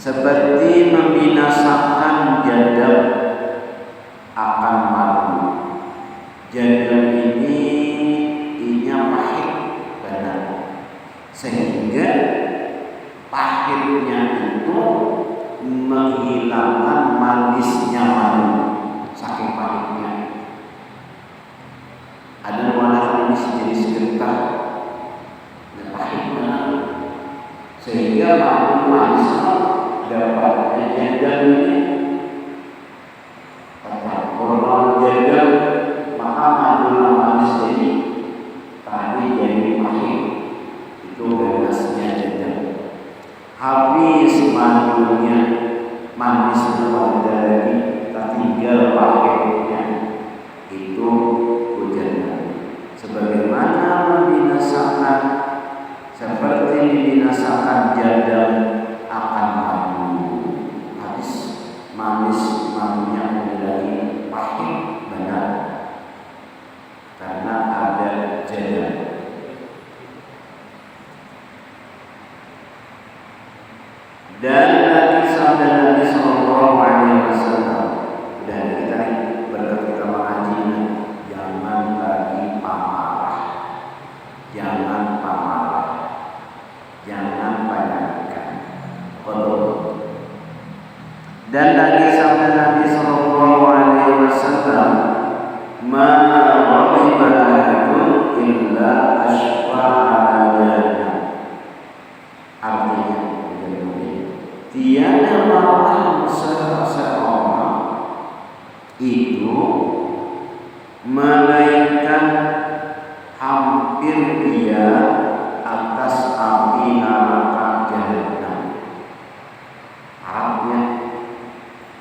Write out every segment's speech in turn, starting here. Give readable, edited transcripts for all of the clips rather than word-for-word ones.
seperti membinasakan jadab akan madu. Jadab ini inya pahit benar, sehingga pahitnya itu menghilangkan manisnya madu, saking pahitnya. Ada warna manis jenis kental dan pahit benar, sehingga madu manis dapat jadab ini. Kalau jadab maka madu manis jadi seperti dibinasakan jadam akan madu. Habis manis madunya menjadi pahit benar karena ada jadam. Dan lagi sabda Nabi Sallallahu Alaihi Wasallam, dan kita berketika mengaji, jangan lagi pamarah, jangan pamarah, jangan banyakkan. Betul. Dan lagi sabda Nabi Sallallahu Alaihi Wasallam, ma ghadiba ahadun illa ashfa'a. Artinya, tiada marah seseorang itu melainkan hampir dia atas api neraka jahanam. Arabnya,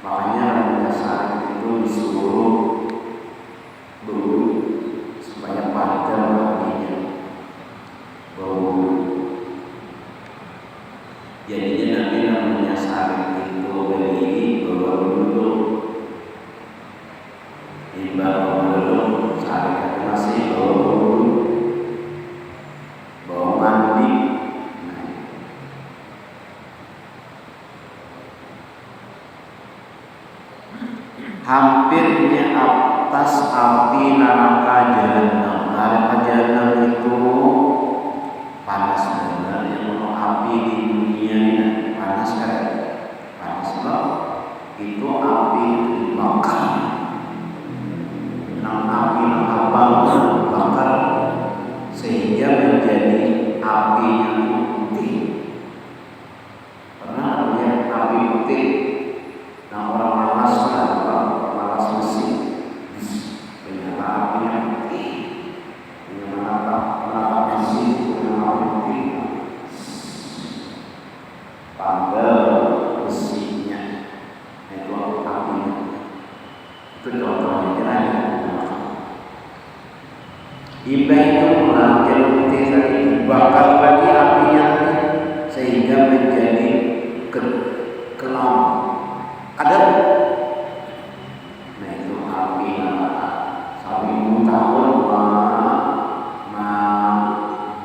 makanya Raja Syarif itu disuruh dulu supaya padam apinya, bau. Jadinya Nabi namanya Syarif itu berdiri bawa dulu, dibawa dulu. Syarif itu masih bawa dulu, bawa mandi. Hampirnya atas api neraka jahanam. Neraka jahanam itu panas benar, yang mau api di dunia ini panas kan? Panas loh. Itu api dibakar. Api abang bakar sehingga menjadi api yang putih. Pernah lihat api putih? Nah, orang malas malas mesin, ternyata apinya putih. Menatap mesin dengan api putih, padahal mesinnya itu apinya. Itu contohnya kiranya. Imbah itu mengambil putih tadi dibakar lagi apinya sehingga menjadi kelam. Ada. Nah itu api neraka. Sampai tahun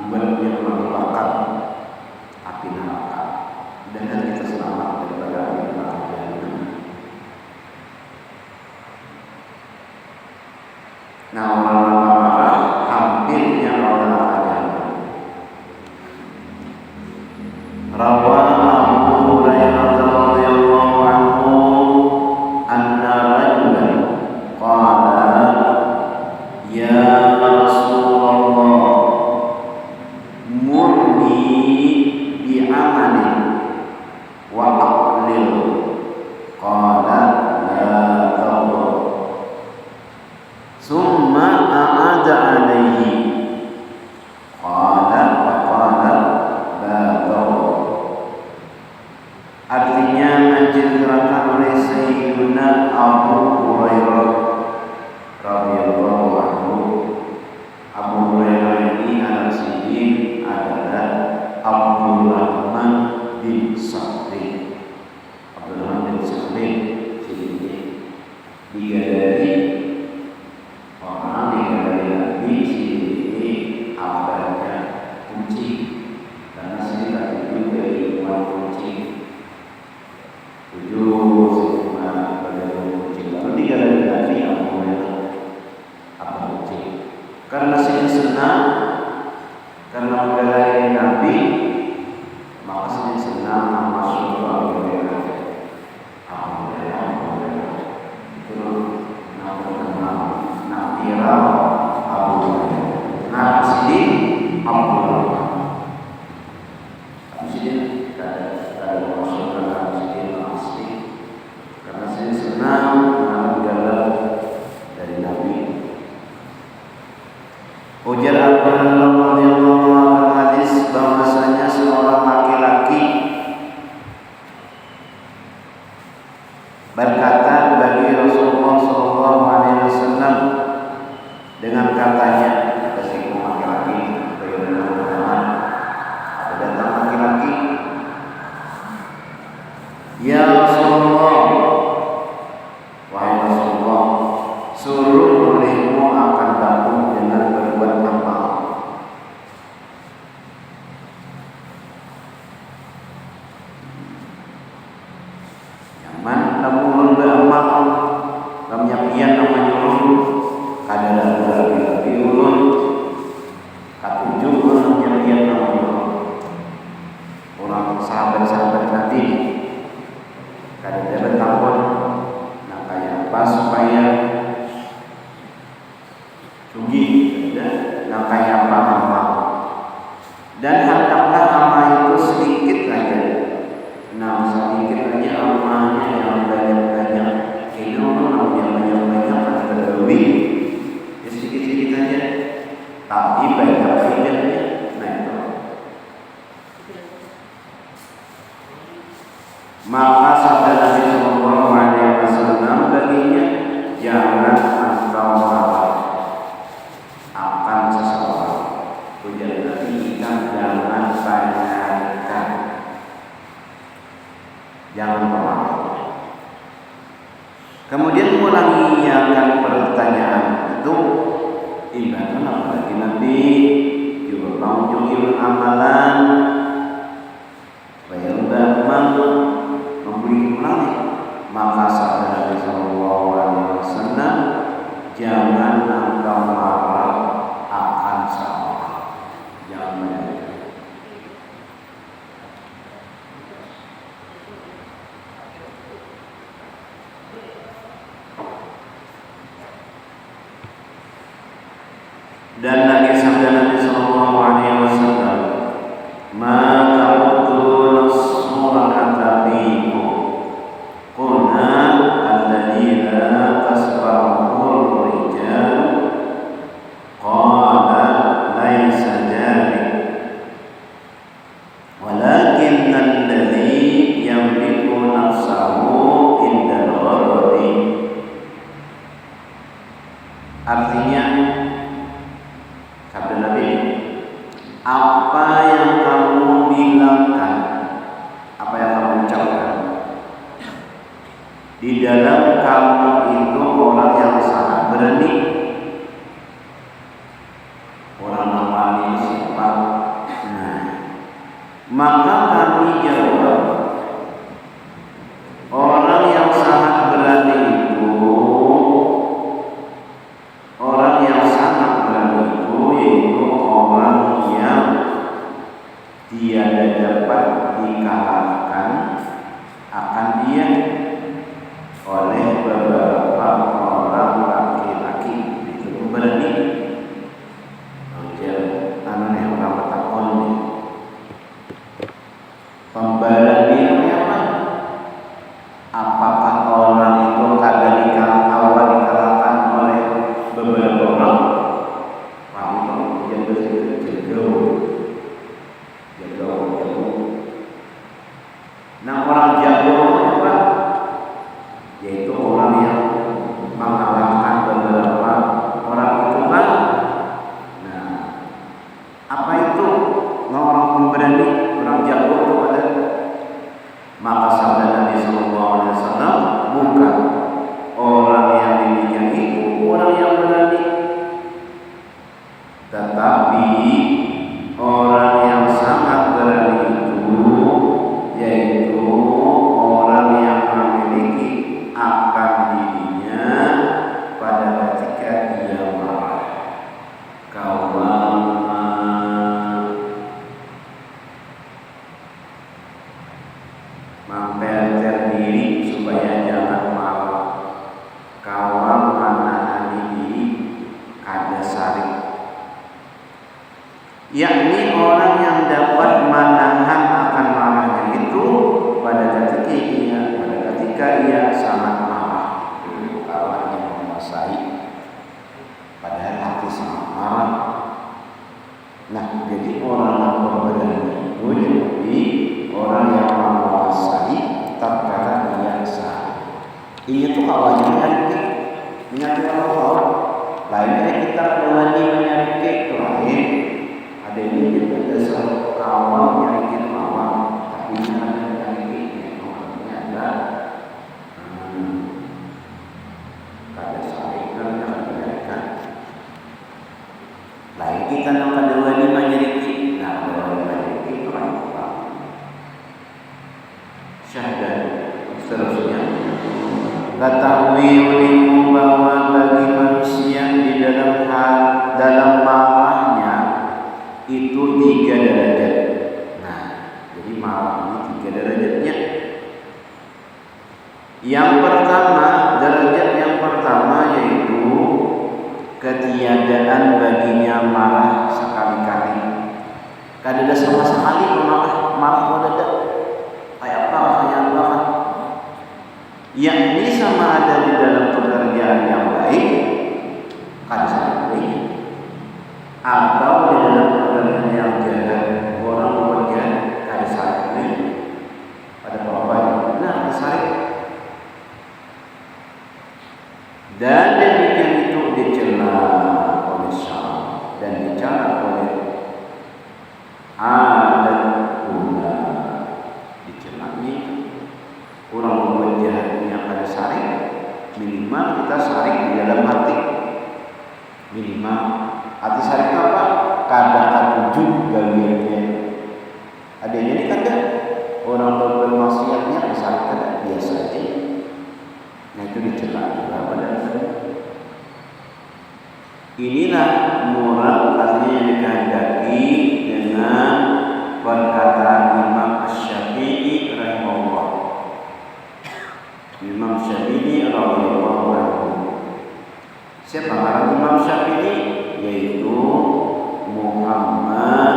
bulannya dibakar api neraka. Dan kita selamat daripada api neraka jahanam. Nah orang hampirnya orang neraka jahanam. Rawa Abu Hurairah radhiyallahu anhu anna rajulan qala ya Rasulullah murni bi amalin wa aqlil. Qala la tawba. Summa a'ada alaihi. Qala wa qala la tawba. Artinya menceritakan oleh Sayyidina Abu Hurairah radhiyallahu anhu. Abu Hurairah ini anak sidin adalah Abdurrahman bin Sakhrin. Abdurrahman bin Sakhrin sidinnya digadari orang, digadari Nabi. Sidin ini abadnya kucing, karena sidin itu dari umat kucing. 7 sempurna pada kucing. Lalu digadari Nabi Abu Hurairah apa kucing? Karena saya senang, karena menggadari Nabi, maka saya senang masuk ke Abu Hurairah. Abu Hurairah itu nama Nakira Abu Hurairah. Nah sini Abu Hurairah. Abu sini ada maksudnya Abu sini asli. Karena saya senang menggadari dari Nabi. Ujar Abu Hurairah radhiyallahu anhu hadis bahwasanya seorang laki-laki berkata bagi Rasulullah sallallahu alaihi wasallam dengan katanya, kata si laki-laki bagaimana kayak apa amal. Dan hendaklah amal itu sedikit aja. Nah, sedikit aja amalnya yang banyak-banyak. Ini orang yang banyak-banyak akan lebih. Ya, sedikit-sedikit aja. Tapi banyak faedahnya. Nah itu. Maka sabda Nabi Sallallahu Alaihi Wasallam baginya, jangan engkau marah akan seseorang. Ujar Nabi, jangan tanyakan, jangan marah. Kemudian mengulangikan pertanyaan itu, ibadah apalagi Nabi juga mengunjungi amalan supaya memang memberi ulangi. Maka sabda Nabi Sallallahu Alaihi Wasallam, jangan engkau marah akan seorang, jangan menyanyikan. Dan lagi sabda Nabi Sallallahu Alaihi Wasallam, maka betul surat tabiku qulna alladina tasbahul rijal qala laisa jari walakin alladhi yamliku nafsahu inda al-ghadri. Artinya sabda Nabi, apa yang kamu bilangkan, apa yang kamu ucapkan, di dalam kamu itu orang yang sangat berani, orang namanya siapa? Nah, maka kami jawab, orang yang sangat berani itu, orang yang sangat berani itu yaitu orang yang tiada dapat dikalahkan akan dia oleh beberapa orang laki-laki. Itu berani. Orang bertakon nih. Pemberani apa? Apakah orang itu kadang dikalahkan oleh beberapa orang? Kamu yang berjauh. Nah, orang jago apa? Yaitu orang yang mengalahkan beberapa orang itu kan. Nah, apa itu? Orang pemberani, orang jago itu ada. Maka sabda Nabi Sallallahu Alaihi Wasallam, bukan orang yang demikian itu orang yang berani, tetapi orang yang sangat berani itu yaitu orang yang memiliki akan dirinya pada ketika dia marah. Kawan memperter diri supaya jangan marah. Kawan menahan diri kada sarik, yakni orang yang dapat menahan akan marahnya itu pada ketika ia sangat marah. Kalau hanya menguasai, padahal hati sangat marah. Nah, jadi orang yang pemberani itu jadi orang yang menguasai tatkala ia salah. Ini tuh awalnya menyakiti Allah. Lainnya kita berani menyakiti itu lain. Ada ini kita dasar awal menyakiti awal, tapi ada menyakiti maksudnya ada kada saling kan. Lain kita nak kedua ini menyakiti, nah kedua menyakiti itu lain. Syahadat seterusnya. Ketahui olehmu bahwa bagi manusia di dalam marahnya itu 3 derajat. Nah, jadi marah ini 3 derajatnya. Yang pertama, derajat yang pertama yaitu ketiadaan baginya atau di dalam keadaan yang jahat orang bekerja ada sariknya pada bawahnya, nah ada sarik, dan demikian itu dicela oleh syara dan dicela oleh adat pula. Dicela ini orang bekerja yang ada sarik, minimal kita sarik di dalam hati, minimal hati sarik apa? Kadang tujuh galiannya. Adanya ini kan orang bermaksiatnya sarik kada biasa aja. Nah itu dicela juga pada inilah moral artinya yang dikehendaki dengan perkataan Imam Asy-Syafi'i rahimahullah. Imam Syafi'i radhiyallahu anhu. Siapa orang Imam Syafi'i? Yaitu Muhammad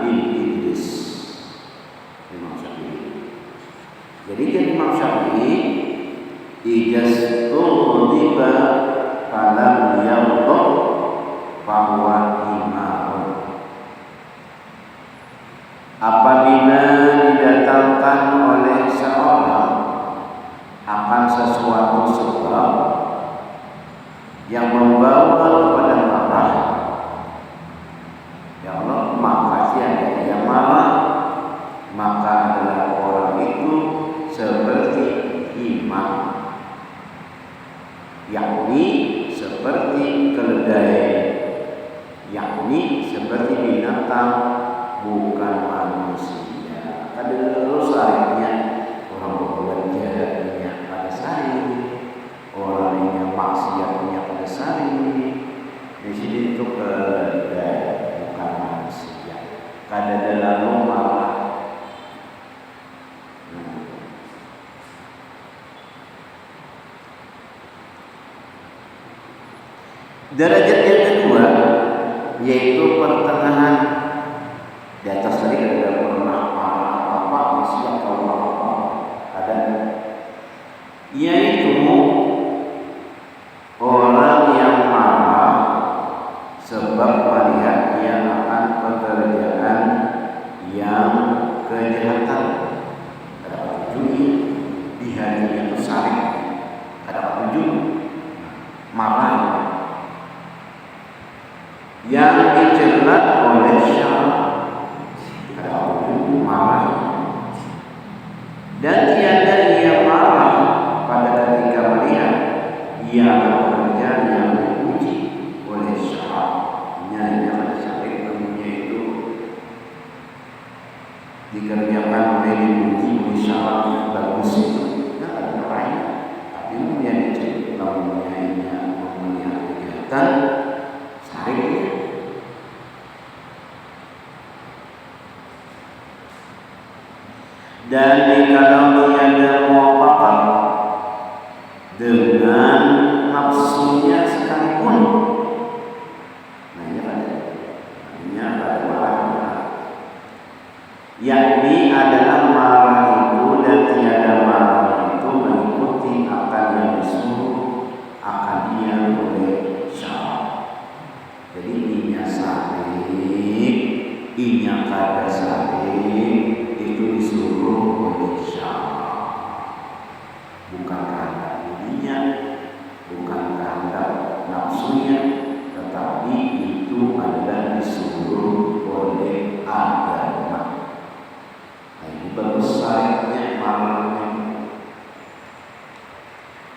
bin Idris. Imam Syafi'i. Jadi Imam Syafi'i ijaztul tiba falam yamdh bahwa imarun. Apabila didatangkan oleh seorang akan sesuatu sebab yang membawa kepada marah, ya Allah, maka tiada yang marah, maka adalah orang itu seperti iman, yakni seperti keledai, yakni seperti binatang, bukan manusia. Ada terus sariknya orang bekerja pada sarik, orang yang maksiatnya pada sarik. Di sini itu keledai, bukan manusia. Kada dalam marah. Derajat yang kedua yaitu pertengahan. Di atas tadi ada pernah apa maksiat kalau apa ada, yaitu orang yang marah sebab melihat dia akan pekerjaan yang kejahatan, ada petunjuk di hatinya itu saling ada petunjuk marah yang dicelat oleh syara, ada petunjuk marah, dan tiada ia marah pada ketika melihat ia pekerjaan yang dipuji oleh syara. Nyanyi pada syarif namanya itu dikerjakan oleh dipuji oleh syara bagus itu. Nah ada lain, tapi menjadi cek namanya melihat kegiatan syarif. Dan kalau tiada muwafaqah dengan nafsunya sekalipun, nah ini ada marah, yakni adalah marah itu dan tiada marah itu mengikuti akan yang disuruh akan dia oleh syara. Jadi inya sarik, inya kada sarik itu disuruh oleh syara, bukan karena dirinya, bukan karena nafsunya, tetapi itu adalah disuruh oleh agama. Nah, ini bagus sayangnya marahnya,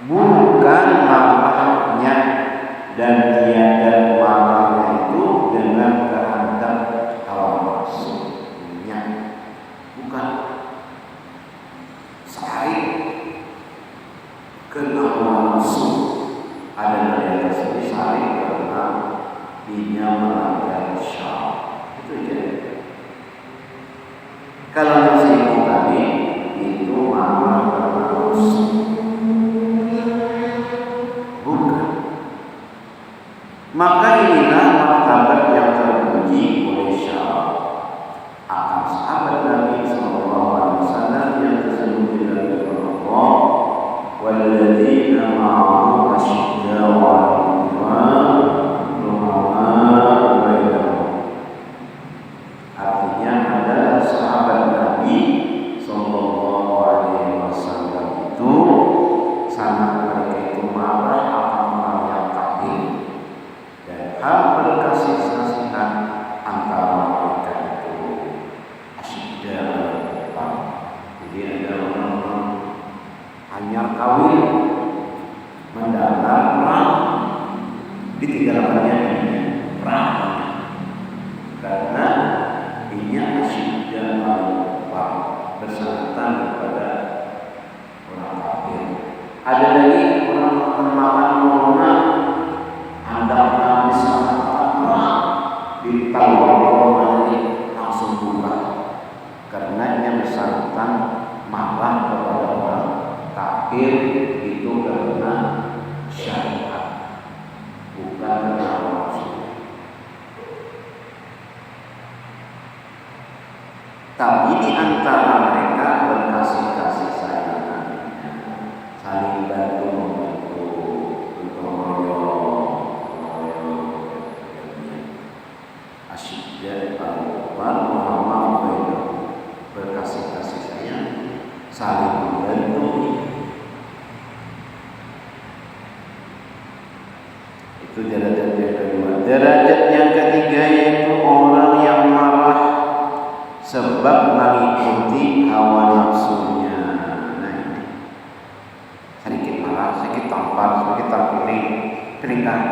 bukan marahnya dan tiada marahnya itu dengan kehendak hawa nafsunya, bukan sarik kena hawa nafsu. Ada yang tersebut sarik karena dia melanggar syara. Itu aja. Kalau nafsu tadi itu marah karena nafsu, bukan. Maka inilah martabat yang terpuji oleh syara akan sahabat Nabi sallallahu alaihi wasallam yang tersebut dari Allah, walladzina ma'ahu asyidda'u 'alal kuffar ruhama'u bainahum kalau langsung buka karena yang bersangkutan marah kepada orang kafir itu karena syariat bukan karena nafsu. Tapi di antara mereka berkasih sayang, saling bantu membantu, asyidda al-kufar Muhammad berkasih sayang, saling membantu. Itu derajat yang kedua. Derajat yang ketiga yaitu orang yang marah sebab mengikuti hawa nafsunya. Nah, ini sedikit marah, sedikit tampar, sedikit tampilin, peringkat,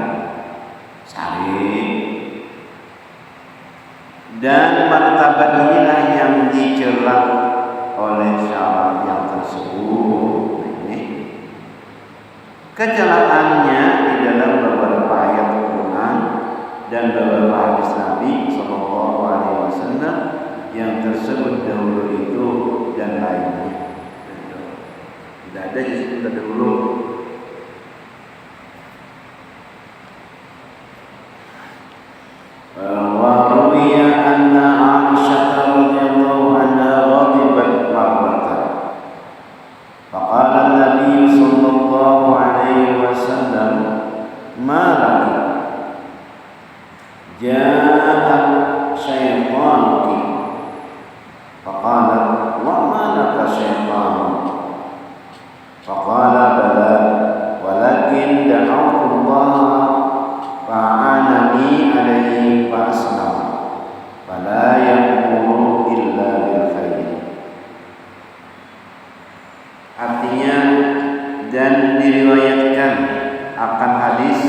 saling. Dan martabat inilah yang dicela oleh syarat yang tersebut. Ini kecelaannya di dalam beberapa ayat Al-Quran dan beberapa hadis Nabi Sallallahu Alaihi Wasallam yang tersebut dahulu itu dan lainnya. Tidak ada disebut dahulu. وروي أن عائشة رضي الله عنها غضبت مرة فقال النبي صلى الله عليه وسلم ما لك جاء شيطانك فقالت وما لك شيطان فقال بلى ولكن دعوت الله فأعانني عليه فأسلم فلا يأمر إلا بالخير. Artinya dan diriwayatkan akan hadis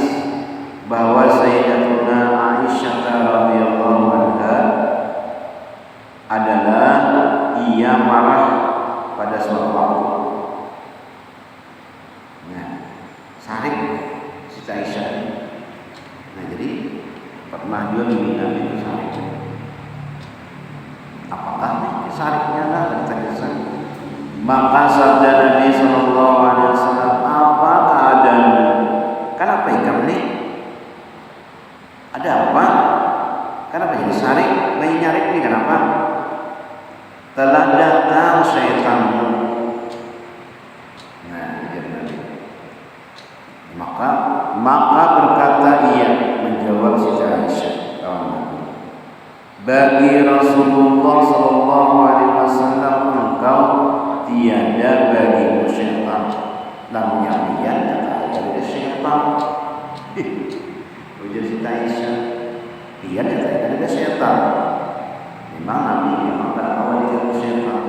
bahwa Sayyidatuna Aisyah radhiyallahu anha adalah ia marah pada suatu waktu. Nah, sarik si Aisyah. Nah, jadi pernah juga diminta itu sarik. Apakah nih sariknya lah kita maka sabda Nabi Sallallahu Alaihi Wasallam, apa keadaanmu? Kenapa ikam nih? Ada apa? Kenapa jadi sarik? Lagi nyarik nih kenapa? Telah datang syaitanmu. Nah, jadi maka berkata ia, menjawab si Aisyah kawan Nabi, bagi Rasulullah Sallallahu Alaihi Wasallam engkau tiada bagimu syaitan. Namanya dia dari syaitan. Ujar si Aisyah, dia dari syaitan. Memang Nabi memang berawal dari syaitan.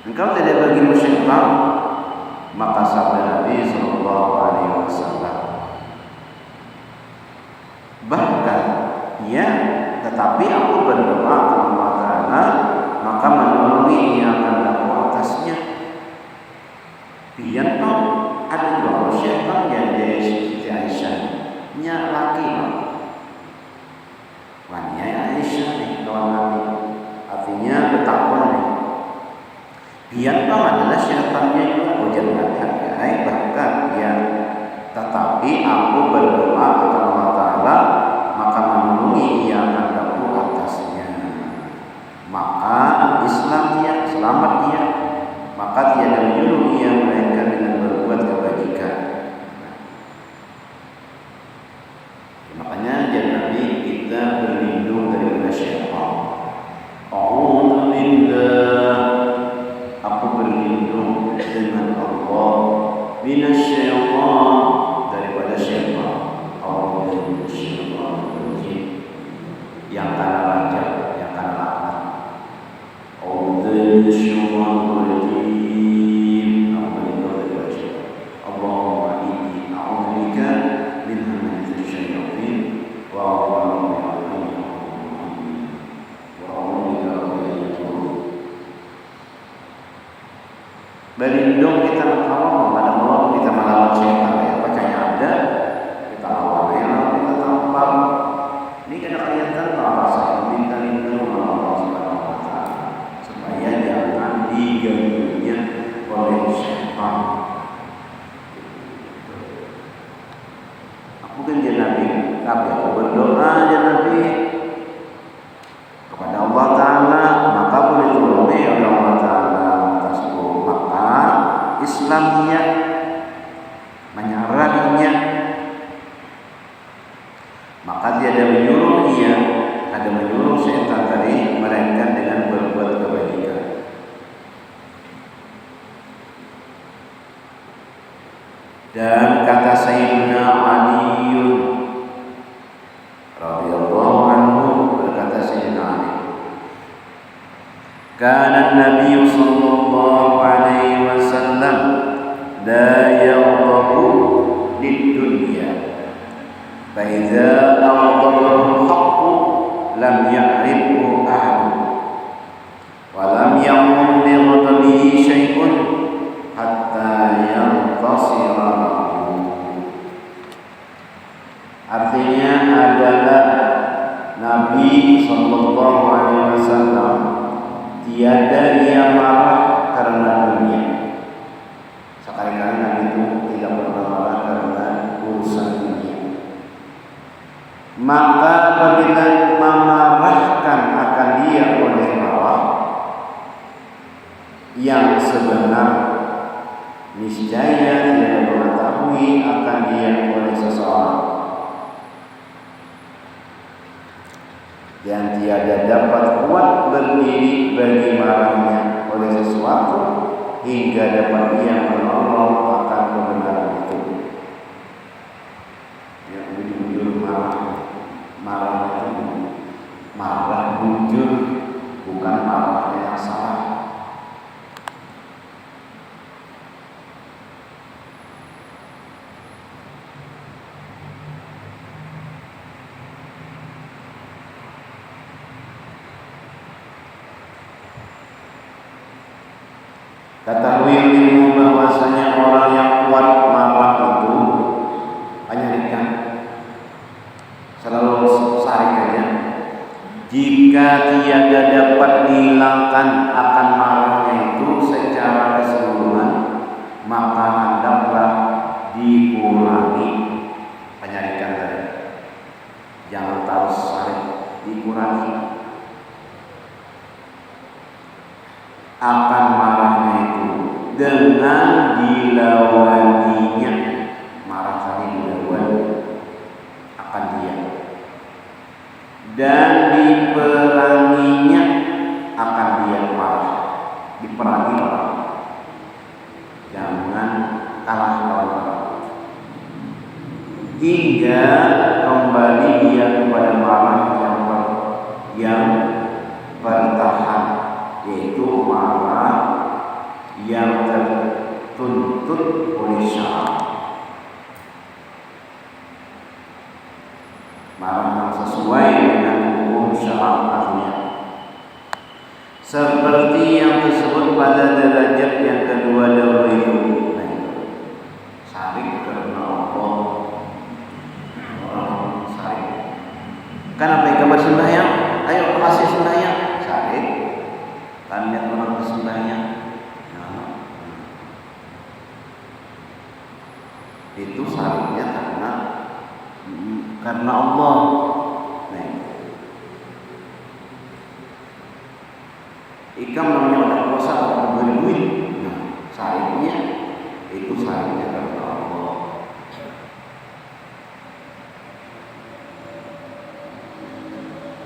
Engkau tidak bagimu syaitan. Maka sabda Nabi Sallallahu Alaihi Wasallam, bahkan ya, tetapi aku berdoa kepada Allah Taala, maka menolongi yang akan aku atasnya. Biar kau ada dua syaitan yang dari Siti Aisyah, nya laki wanita Aisyah nih kawan Nabi. Artinya betapa nih. Biar kau adalah syaitannya juga. Jangan hargai bahkan ya, tetapi aku berdoa kepada Allah Taala maka memenuhi yang ada atasnya. Maka Islam dia, selamat dia, maka tiada menyuruh ia melainkan dengan berbuat kebajikan. Makanya jangan Nabi kita berlindung dari syaitan. A'udzubillah, aku berlindung dengan Allah minasyaitan, daripada syaitan. A'udzubillahi minasyaitanir rajim, yang kana raja, yang kana laknat. A'udzubillahi minasyaitanir rajim, aku berlindung daripada syaitan. Allahumma inni a'udzubika min hamazati syayatin wa a'udzu berlindung kita kalau ada Allah kita melawan syaitan ya, percaya ada kita lawan ya, kita tanpa tapi aku berdoa ya Nabi kepada Allah Ta'ala, maka boleh ditolongi oleh Allah Ta'ala tersebut. Maka Islamnya menyarahnya, maka dia ada menyuruh dia, ada menyuruh setan tadi, melainkan dengan berbuat kebaikan. Dan kata Sayyidina Ali radhiyallahu anhu, berkata Sayyidina Ali, kana Nabi sallallahu alaihi wasallam la yaghdabu lid-dunya fa idza aghdabahu al-haqq lam ya'rifhu ahad wa lam yaqum li ghadabihi syai'un hatta yantasira lahu. Artinya adalah Nabi sallallahu alaihi wasallam tiada ia marah karena dunia. Sekali-kali Nabi itu tidak pernah marah karena urusan dunia. Maka apabila memarahkan akan dia oleh marah yang sebenar, niscaya tidak mengetahui akan dia oleh seseorang yang tiada dapat kuat berdiri bagi marahnya oleh sesuatu hingga dapat dia menolong akan kebenaran itu. Yang bujur marah itu marah bujur, bukan marah yang salah. Ketahuilah bahwasanya orang yang kuat marah itu penyarikan, selalu sarik aja. Jika tiada dapat dihilangkan akan marahnya itu secara keseluruhan, maka hendaklah dikurangi penyarikan tadi. Jangan terus sarik, dikurangi akan marahnya itu dengan dilawaninya. Marah tadi dilawani akan dia dan diperanginya akan dia marah, diperangi orang. Jangan kalah lawan hingga kembali dia kepada marah yang bertahan, yaitu marah yang tertuntut oleh syara, marah yang sesuai dengan hukum syara'nya, seperti yang disebut pada derajat yang kedua dahulu itu. Sarik karena Allah, orang sarik. Kan apa yang kabar sembahyang? Ayo kasih sembahyang, sarik. Kan lihat orang sembahyang, itu sariknya karena Allah. Ikam namanya orang puasa orang beri duit, sariknya itu sariknya karena Allah.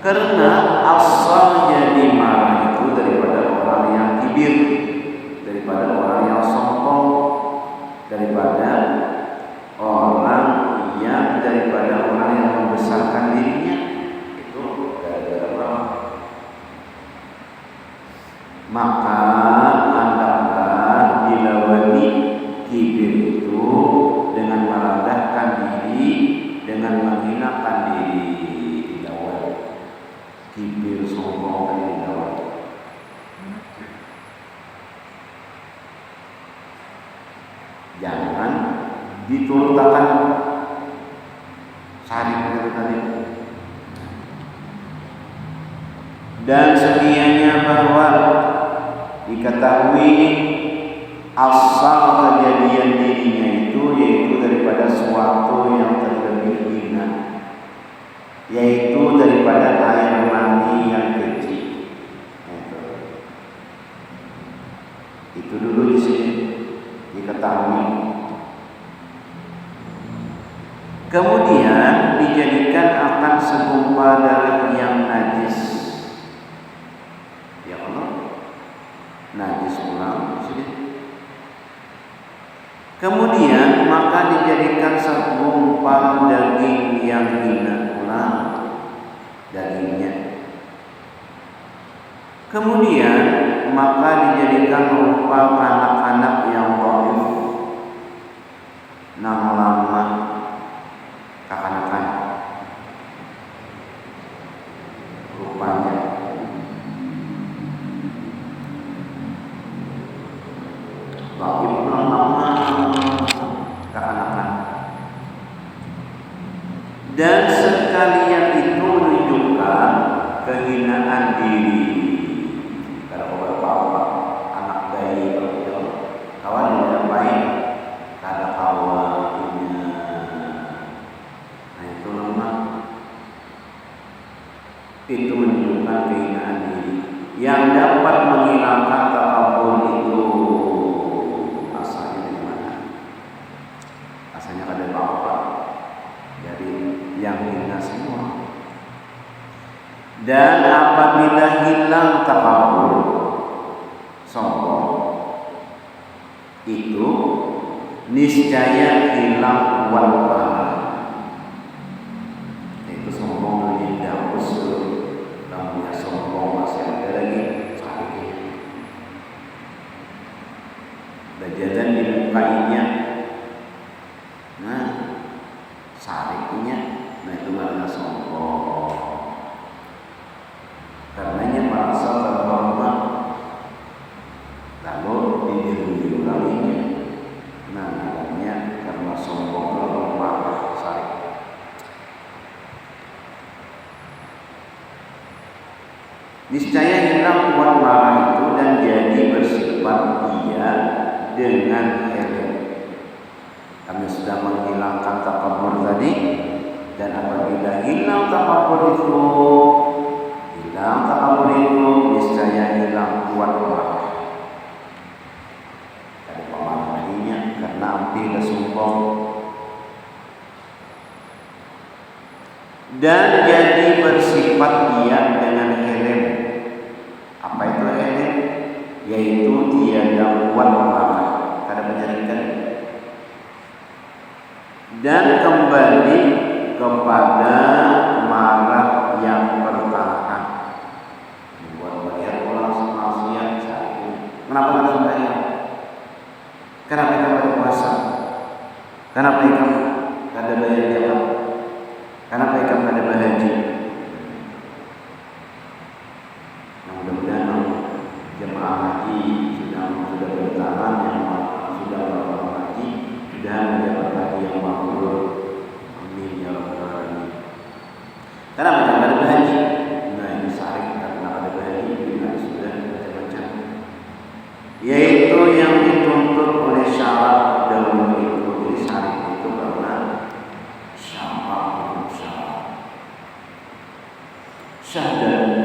Karena asal jadi marah itu daripada orang yang kibir, daripada orang yang sombong, daripada orang yang membesarkan dirinya. Itu gara-gara orang. Maka hendaklah dilawani kibir itu dengan merendahkan diri, dengan menghinakan diri. Dilawani kibir, sombong dan dilawani. Jangan diturutakan sarik itu tadi. Dan sekiranya bahwa diketahui asal kejadian dirinya itu yaitu daripada suatu yang terlebih hina, yaitu daripada air mani yang kecil. Itu dulu di sini diketahui. Kemudian dijadikan akan segumpal darah yang najis. Ya Allah, najis ulang sini. Kemudian maka dijadikan segumpal daging yang hina ulang dagingnya. Kemudian maka dijadikan rupa anak-anak yang dhaif nang lama kakanakan rupanya. Dhaif nang lama kakanakan. Dan sekalian itu menunjukkan kehinaan diri. Kalau bapak-bapak anak bayi kawan yang baik kada kawannya, nah itu lemah. Itu menunjukkan kehinaan diri yang dapat menghilangkan takabur. Itu asalnya dari mana? Asalnya kada bapak, jadi yang hina semua. Dan apabila hilang takabur, sombong, itu niscaya hilang wal-wala. Itu sombong yang dihapus tuh. Namanya sombong masih ada lagi sakitnya. Dajalan di mukanya, nah sariknya, nah itu makna sombong. Karenanya merasa terhormat, lalu diulanginya. Nah, namanya karena sombong lalu marah sarik. Niscaya hilang kuat marah itu dan jadi bersifat dia dengan helm. Kami sudah menghilangkan takabur tadi, dan apabila hilang takabur itu, niscaya hilang kuat marah. Ada pemarahnya karena api dan sombong. Dan jadi bersifat dia dengan helm. Apa itu helm? Yaitu tiada kuat marah, kada menjadikan. Dan kembali kepada marah yang bertahan. Kenapa kada sembahyang? Kenapa kamu kada puasa? Kenapa kamu kada bayar zakat? Kenapa kamu kada berhaji? Nah, mudah-mudahan jemaah haji sudah bertahan, yang sudah melakukan haji sudah mendapat haji yang mabrur. Amin ya rabbal alamin. Kenapa kamu kada berhaji? Nah, ini sarik karena kada berhaji, ini sudah macam-macam. Yaitu yang dituntut oleh syarat dahulu itu. Jadi syarat itu karena syarat. Syahdan